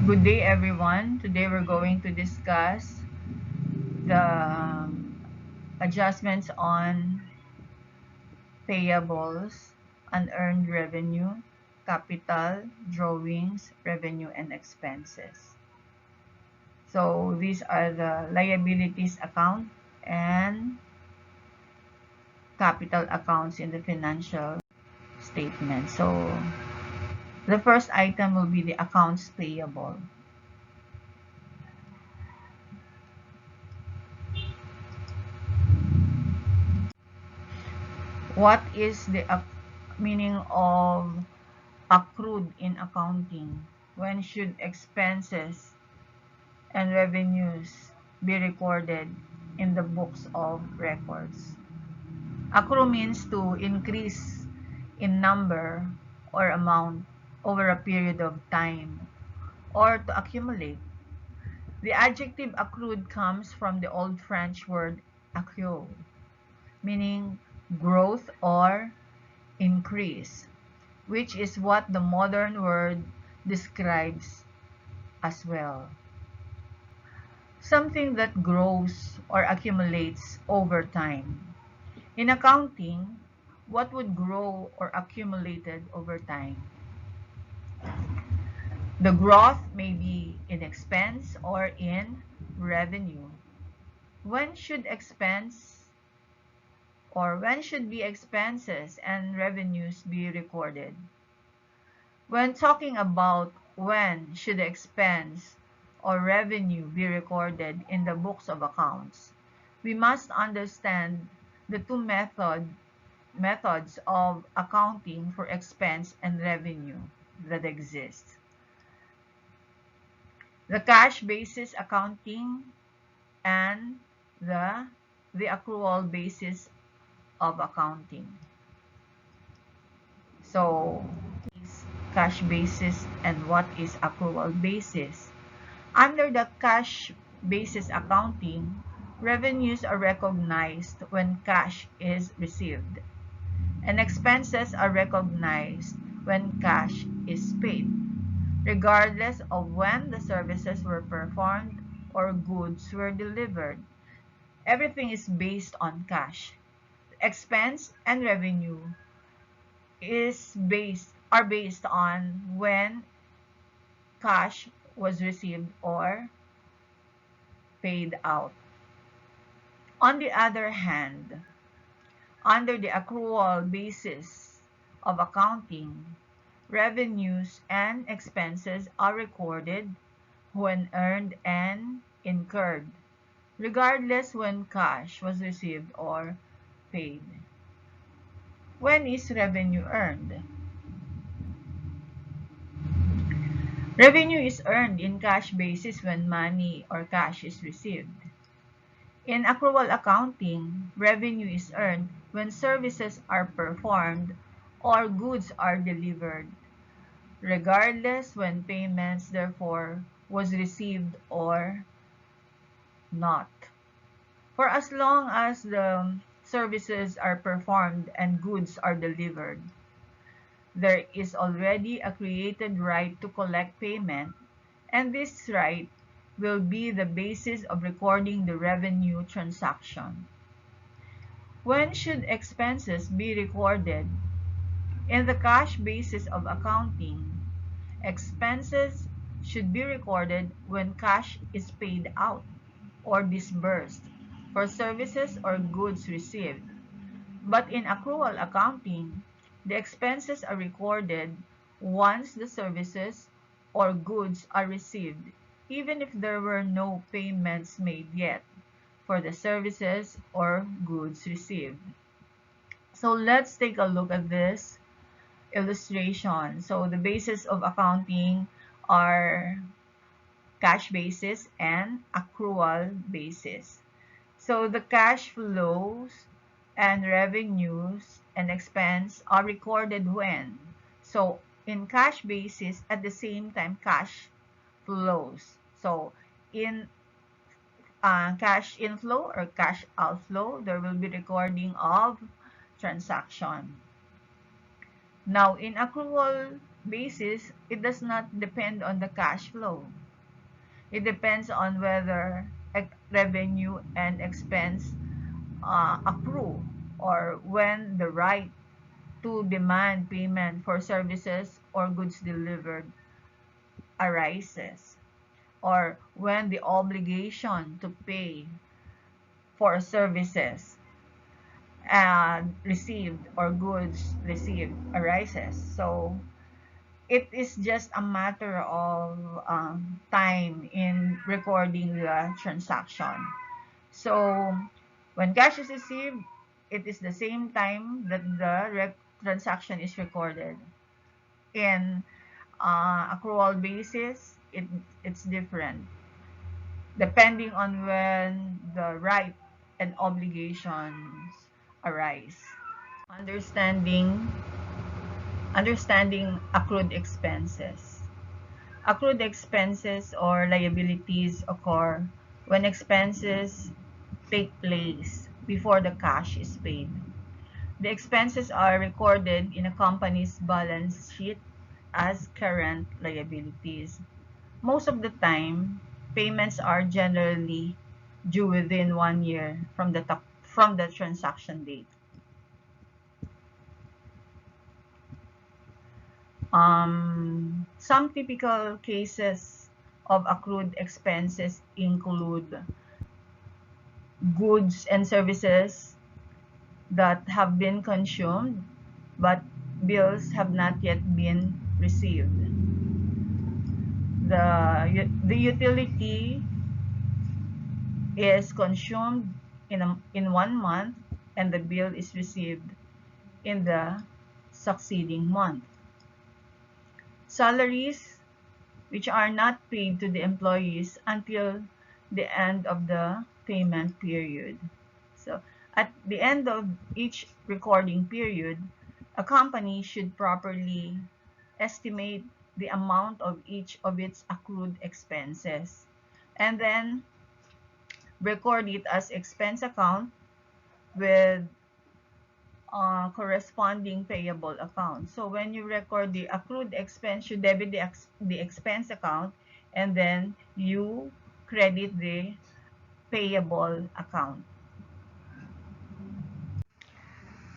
Good day, everyone. Today we're going to discuss the adjustments on payables, unearned revenue, capital, drawings, revenue, and expenses. So these are the liabilities account and capital accounts in the financial statement. So the first item will be the accounts payable. What is the meaning of accrued in accounting? When should expenses and revenues be recorded in the books of records? Accrue means to increase in number or amount over a period of time or to accumulate. The adjective accrued comes from the Old French word accrue, meaning growth or increase, which is what the modern word describes as well. Something that grows or accumulates over time. In accounting, what would grow or accumulated over time? The growth may be in expense or in revenue. When should be expenses and revenues be recorded? When talking about when should expense or revenue be recorded in the books of accounts, we must understand the two methods of accounting for expense and revenue that exist. The cash basis accounting and the accrual basis of accounting. So, cash basis and what is accrual basis? Under the cash basis accounting, revenues are recognized when cash is received, and expenses are recognized when cash is paid, regardless of when the services were performed or goods were delivered. Everything is based on cash. Expense and revenue are based on when cash was received or paid out. On the other hand, under the accrual basis of accounting, revenues and expenses are recorded when earned and incurred, regardless when cash was received or paid. When is revenue earned? Revenue is earned in cash basis when money or cash is received. In accrual accounting, revenue is earned when services are performed or goods are delivered, regardless when payments therefore was received or not. For as long as the services are performed and goods are delivered, there is already a created right to collect payment, and this right will be the basis of recording the revenue transaction. When should expenses be recorded? In the cash basis of accounting, expenses should be recorded when cash is paid out or disbursed for services or goods received. But in accrual accounting, the expenses are recorded once the services or goods are received, even if there were no payments made yet for the services or goods received. So let's take a look at this illustration. So the basis of accounting are cash basis and accrual basis. So the cash flows and revenues and expense are recorded when? So in cash basis, at the same time cash flows. So in cash inflow or cash outflow, there will be recording of transaction. Now in accrual basis, it does not depend on the cash flow. It depends on whether revenue and expense accrue, or when the right to demand payment for services or goods delivered arises, or when the obligation to pay for services received or goods received arises. So it is just a matter of time in recording the transaction. So when cash is received, it is the same time that the transaction is recorded. In accrual basis, it's different depending on when the right and obligations arise. Understanding Understanding accrued expenses. Accrued expenses or liabilities occur when expenses take place before the cash is paid. The expenses are recorded in a company's balance sheet as current liabilities. Most of the time, payments are generally due within 1 year from the transaction date. Some typical cases of accrued expenses include goods and services that have been consumed but bills have not yet been received. The utility is consumed in 1 month and the bill is received in the succeeding month. Salaries which are not paid to the employees until the end of the payment period. So at the end of each recording period, a company should properly estimate the amount of each of its accrued expenses and then record it as expense account with corresponding payable account. So when you record the accrued expense, you debit the expense account and then you credit the payable account.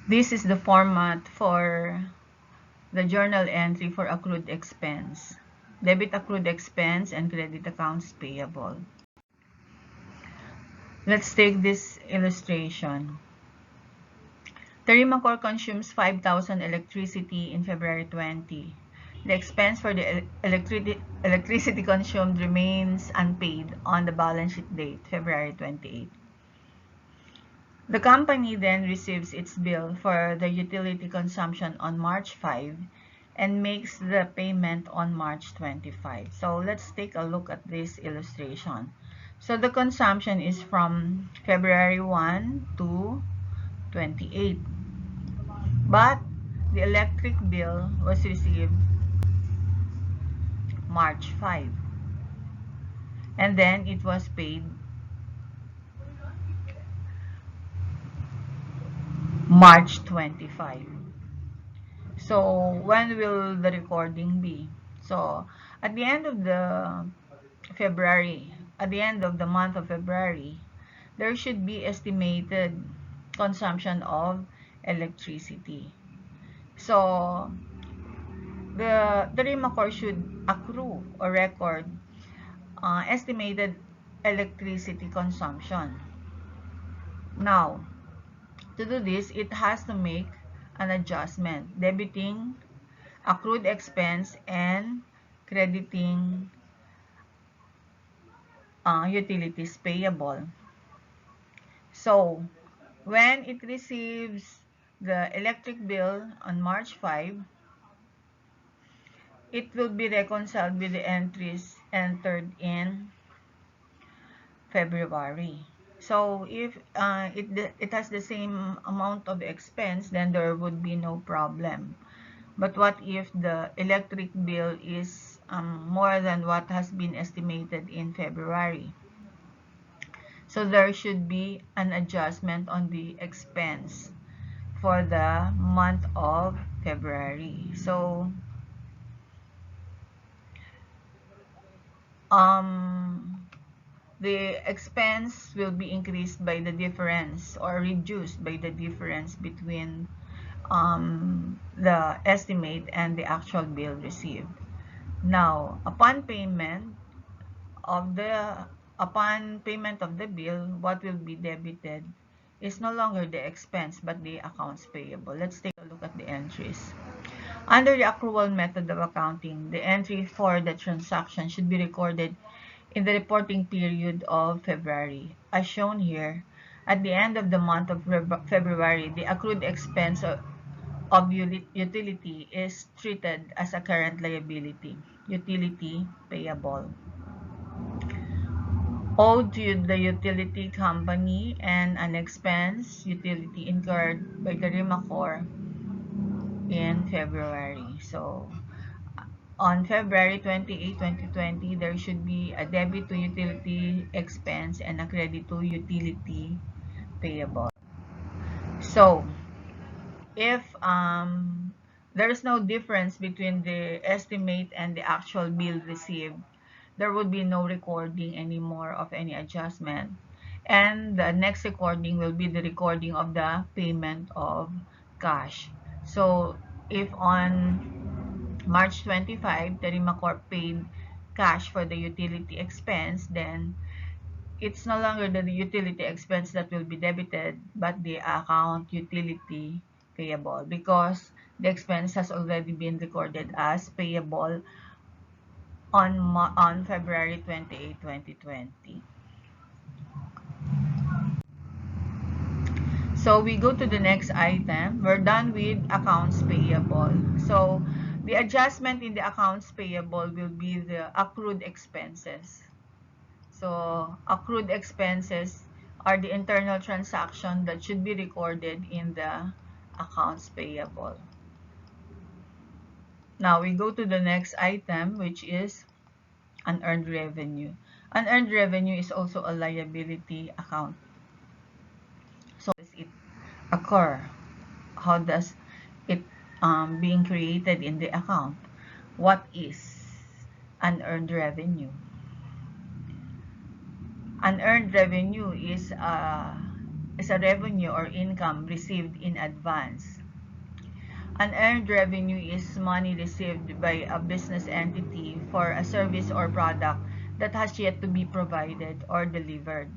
This is the format for the journal entry for accrued expense. Debit accrued expense and credit accounts payable. Let's take this illustration. Terimacore consumes 5,000 electricity in February 20. The expense for the electricity consumed remains unpaid on the balance sheet date, February 28. The company then receives its bill for the utility consumption on March 5 and makes the payment on March 25. So let's take a look at this illustration. So the consumption is from February 1 to 28. But the electric bill was received March 5. And then it was paid March 25. So when will the recording be? So at the end of the month of February, there should be estimated consumption of electricity. So the Terimacore should accrue or record estimated electricity consumption. Now, to do this, it has to make an adjustment, debiting accrued expense and crediting utilities payable. So, when it receives the electric bill on March 5, it will be reconciled with the entries entered in February. So if it has the same amount of expense, then there would be no problem. But what if the electric bill is more than what has been estimated in February? So there should be an adjustment on the expense for the month of February. So the expense will be increased by the difference or reduced by the difference between the estimate and the actual bill received. Now, upon payment of the bill, what will be debited is no longer the expense but the accounts payable. Let's take a look at the entries. Under the accrual method of accounting, the entry for the transaction should be recorded in the reporting period of February. As shown here, at the end of the month of February, the accrued expense of utility is treated as a current liability, utility payable, owed to the utility company, and an expense utility incurred by the RIMACOR in February. So, on February 28, 2020, there should be a debit to utility expense and a credit to utility payable. So, if there is no difference between the estimate and the actual bill received, there would be no recording anymore of any adjustment. And the next recording will be the recording of the payment of cash. So, if on March 25, Terimacorp paid cash for the utility expense, then it's no longer the utility expense that will be debited, but the account utility payable, because the expense has already been recorded as payable on February 28, 2020. So we go to the next item. We're done with accounts payable. So the adjustment in the accounts payable will be the accrued expenses. So accrued expenses are the internal transaction that should be recorded in the accounts payable. Now we go to the next item, which is unearned revenue. Unearned revenue is also a liability account. So does it occur? How does it being created in the account? What is unearned revenue? Unearned revenue is a revenue or income received in advance. Unearned revenue is money received by a business entity for a service or product that has yet to be provided or delivered.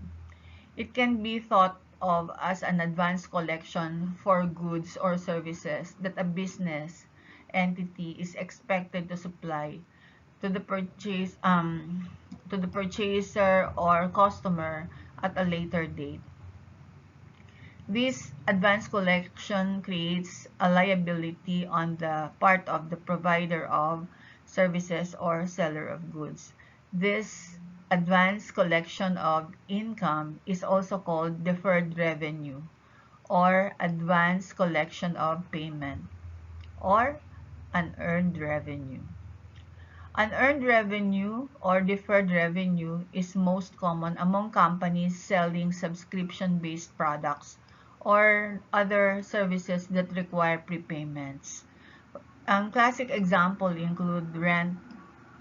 It can be thought of as an advance collection for goods or services that a business entity is expected to supply to the purchaser or customer at a later date. This advance collection creates a liability on the part of the provider of services or seller of goods. This advance collection of income is also called deferred revenue or advance collection of payment or unearned revenue. Unearned revenue or deferred revenue is most common among companies selling subscription-based products or other services that require prepayments. Ang classic example include rent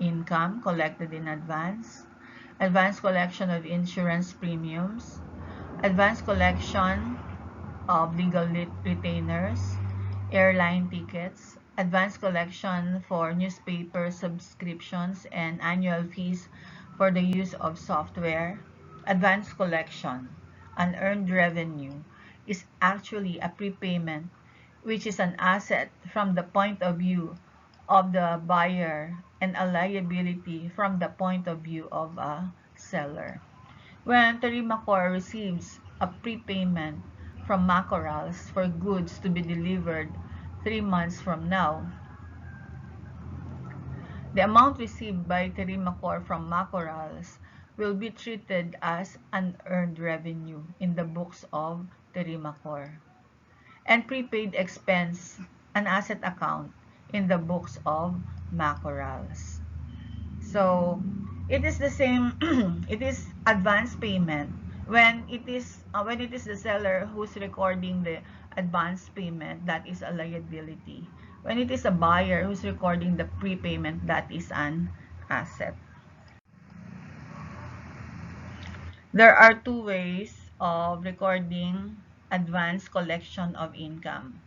income collected in advance, advance collection of insurance premiums, advance collection of legal retainers, airline tickets, advance collection for newspaper subscriptions and annual fees for the use of software. Advance collection, unearned revenue, is actually a prepayment, which is an asset from the point of view of the buyer and a liability from the point of view of a seller. When Terimacore receives a prepayment from Macorals for goods to be delivered 3 months from now, the amount received by Terimacore from Macorals will be treated as unearned revenue in the books of Terimacore, and prepaid expense, an asset account, in the books of Macorals. So it is the same. It is advance payment when it is the seller who's recording the advance payment, that is a liability. When it is a buyer who's recording the prepayment, that is an asset. There are two ways of recording advance collection of income.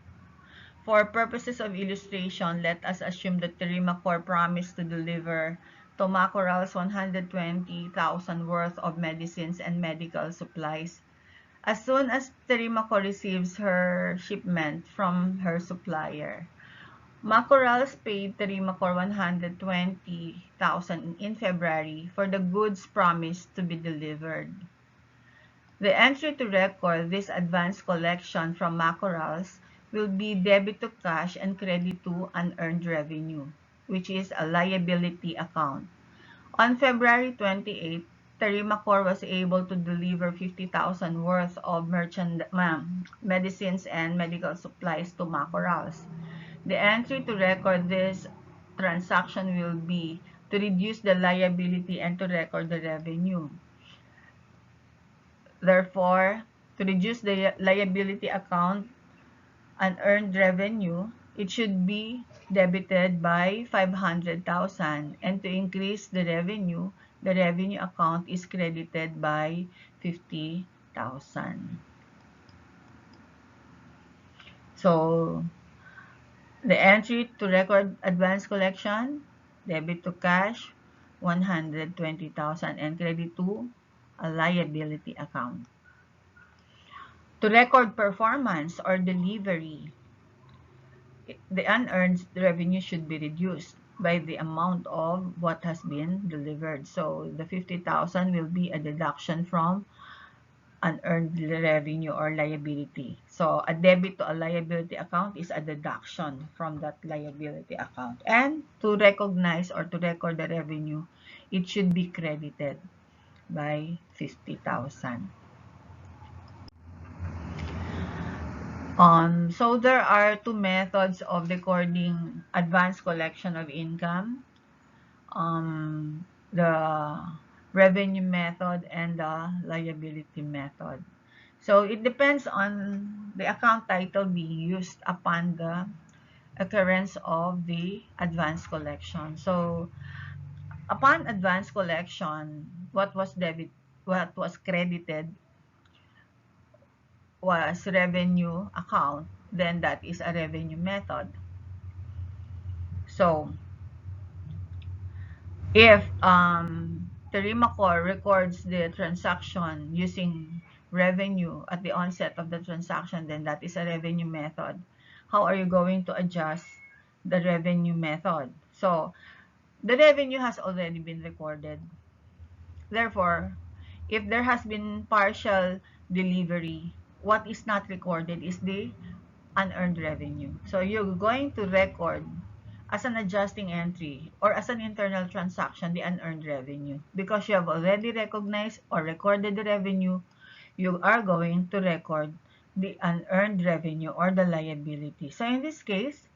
For purposes of illustration, let us assume that Terimakor promised to deliver to Macoral's 120,000 worth of medicines and medical supplies. As soon as Terimakor receives her shipment from her supplier, Macorals paid Terimakor 120,000 in February for the goods promised to be delivered. The entry to record this advance collection from Macorals will be debit to cash and credit to unearned revenue, which is a liability account. On February 28, Terimakor was able to deliver 50,000 worth of medicines and medical supplies to Macorals. The entry to record this transaction will be to reduce the liability and to record the revenue. Therefore, to reduce the liability account unearned revenue, it should be debited by 500,000, and to increase the revenue account is credited by 50,000. So, the entry to record advance collection, debit to cash, 120,000, and credit to a liability account. To record performance or delivery, the unearned revenue should be reduced by the amount of what has been delivered. So the 50,000 will be a deduction from unearned revenue or liability. So a debit to a liability account is a deduction from that liability account. And to recognize or to record the revenue, it should be credited by 50,000. So there are two methods of recording advance collection of income. The revenue method and the liability method. So it depends on the account title being used upon the occurrence of the advance collection. So upon advance collection, what was credited was revenue account, then that is a revenue method. So if Terimakor records the transaction using revenue at the onset of the transaction, then that is a revenue method. How are you going to adjust the revenue method? So the revenue has already been recorded. Therefore, if there has been partial delivery, what is not recorded is the unearned revenue. So you're going to record as an adjusting entry or as an internal transaction the unearned revenue. Because you have already recognized or recorded the revenue, you are going to record the unearned revenue or the liability. So in this case,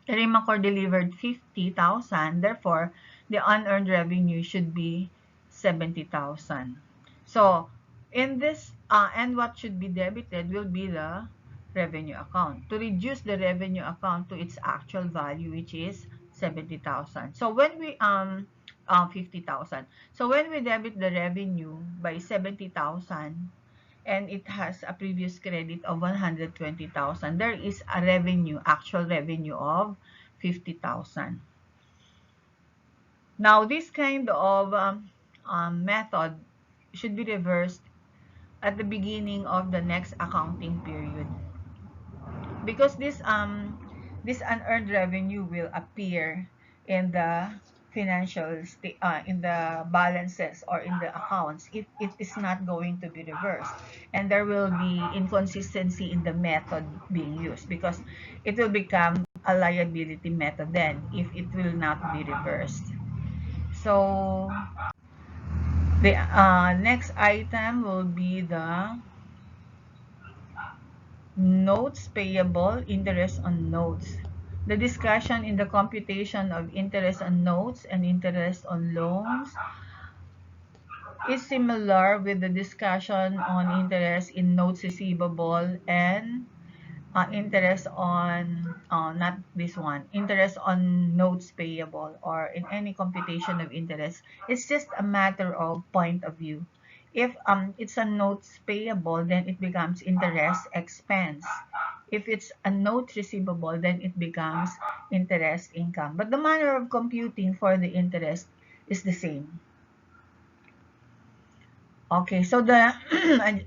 Terimakor delivered 50,000, therefore the unearned revenue should be 70,000. So in this, and what should be debited will be the revenue account to reduce the revenue account to its actual value, which is 70,000. So when we 50,000. So when we debit the revenue by 70,000 and it has a previous credit of 120,000, there is a revenue, actual revenue of 50,000. Now this kind of method should be reversed at the beginning of the next accounting period, because this unearned revenue will appear in the in the balances or in the accounts if it is not going to be reversed, and there will be inconsistency in the method being used because it will become a liability method then if it will not be reversed. So the next item will be the notes payable, interest on notes. The discussion in the computation of interest on notes and interest on loans is similar with the discussion on interest in notes receivable and interest on, not this one, interest on notes payable, or in any computation of interest. It's just a matter of point of view. If it's a notes payable, then it becomes interest expense. If it's a note receivable, then it becomes interest income. But the manner of computing for the interest is the same. Okay, so the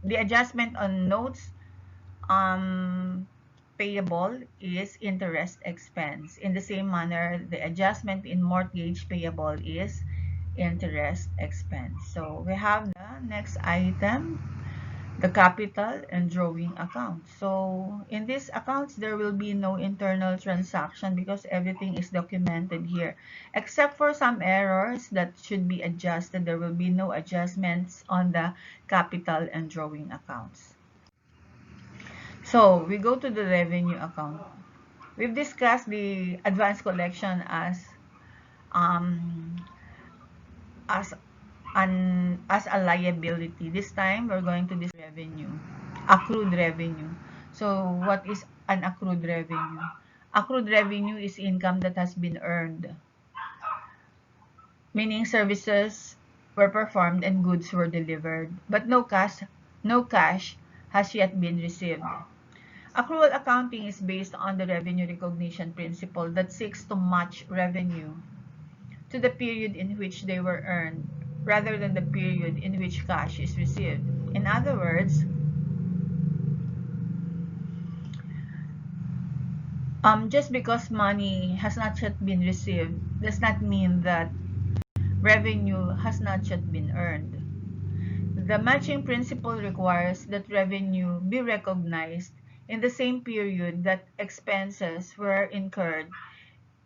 the adjustment on notes payable is interest expense. In the same manner, the adjustment in mortgage payable is interest expense. So we have the next item, the capital and drawing account. So in these accounts, there will be no internal transaction because everything is documented here. Except for some errors that should be adjusted, there will be no adjustments on the capital and drawing accounts. So we go to the revenue account. We've discussed the advance collection um, as as a liability. This time we're going to this revenue, accrued revenue. So what is an accrued revenue? Accrued revenue is income that has been earned, meaning services were performed and goods were delivered, but no cash has yet been received. Accrual accounting is based on the revenue recognition principle that seeks to match revenue to the period in which they were earned, rather than the period in which cash is received. In other words, just because money has not yet been received does not mean that revenue has not yet been earned. The matching principle requires that revenue be recognized in the same period that expenses were incurred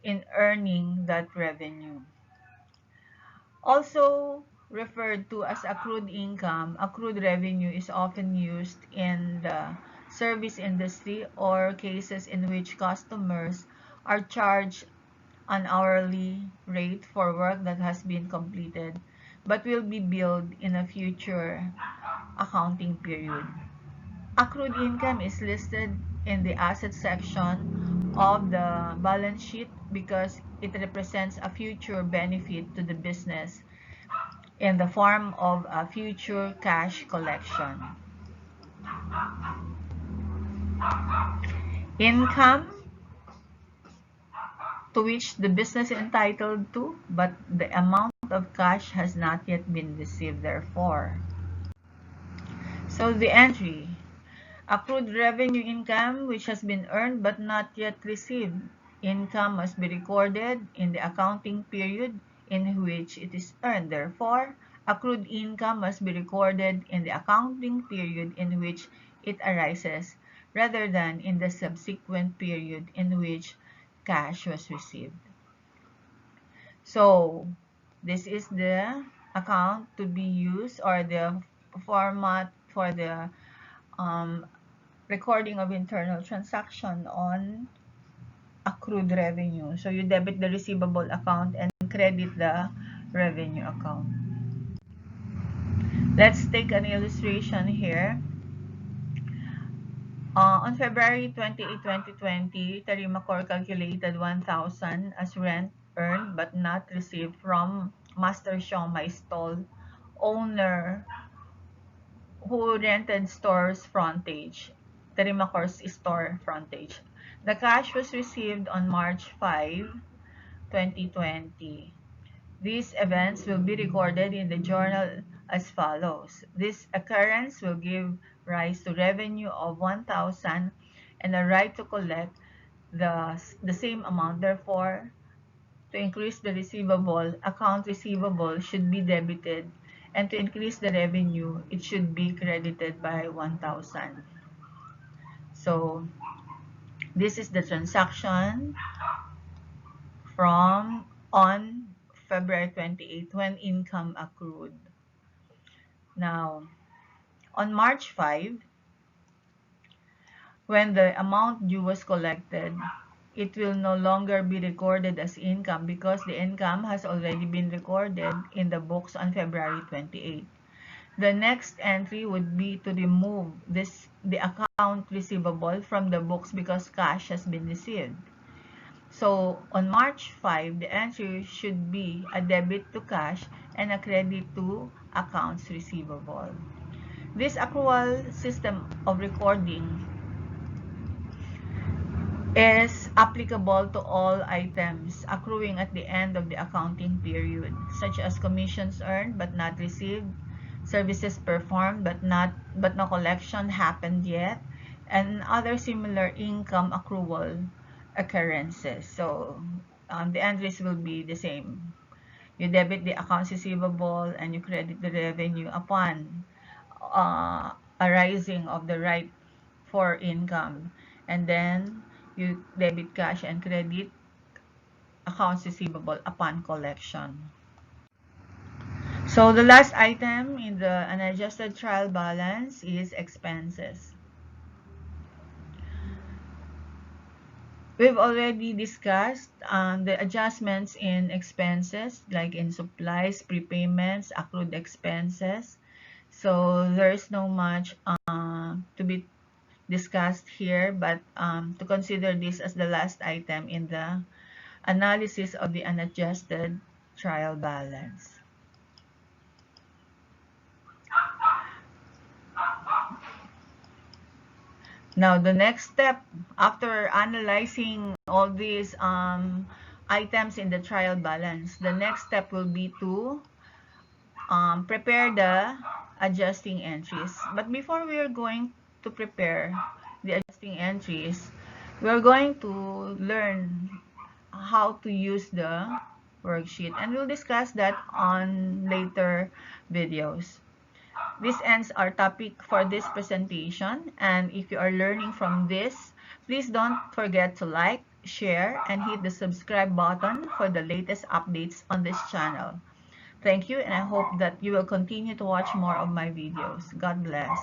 in earning that revenue. Also referred to as accrued income, accrued revenue is often used in the service industry or cases in which customers are charged an hourly rate for work that has been completed but will be billed in a future accounting period. Accrued income is listed in the asset section of the balance sheet because it represents a future benefit to the business in the form of a future cash collection. Income to which the business is entitled to, but the amount of cash has not yet been received, therefore. So the entry, accrued revenue income which has been earned but not yet received. Income must be recorded in the accounting period in which it is earned. Therefore, accrued income must be recorded in the accounting period in which it arises, rather than in the subsequent period in which cash was received. So, this is the account to be used, or the format for the um, recording of internal transaction on accrued revenue. So you debit the receivable account and credit the revenue account. Let's take an illustration here. On February 28, 2020, Tarimacor calculated 1,000 as rent earned but not received from Master Siomai stall owner who rented stores frontage, Terimacor's store frontage. The cash was received on March 5, 2020. These events will be recorded in the journal as follows. This occurrence will give rise to revenue of 1,000 and a right to collect the same amount. Therefore, to increase the receivable, account receivable should be debited, and to increase the revenue, it should be credited by 1,000. So, this is the transaction from on February 28 when income accrued. Now, on March 5, when the amount due was collected, it will no longer be recorded as income because the income has already been recorded in the books on February 28. The next entry would be to remove the account receivable from the books because cash has been received. So on March 5, the entry should be a debit to cash and a credit to accounts receivable. This accrual system of recording is applicable to all items accruing at the end of the accounting period, such as commissions earned but not received, services performed but no collection happened yet, and other similar income accrual occurrences. So the entries will be the same. You debit the accounts receivable and you credit the revenue upon arising of the right for income, and then you debit cash and credit accounts receivable upon collection. So the last item in the unadjusted trial balance is expenses. We've already discussed the adjustments in expenses, like in supplies, prepayments, accrued expenses. So there's no much to be discussed here, but to consider this as the last item in the analysis of the unadjusted trial balance. Now, the next step after analyzing all these items in the trial balance, the next step will be to prepare the adjusting entries. But before we are going to prepare the adjusting entries, we are going to learn how to use the worksheet, and we'll discuss that on later videos. This ends our topic for this presentation, and if you are learning from this, please don't forget to like, share, and hit the subscribe button for the latest updates on this channel. Thank you, and I hope that you will continue to watch more of my videos. God bless.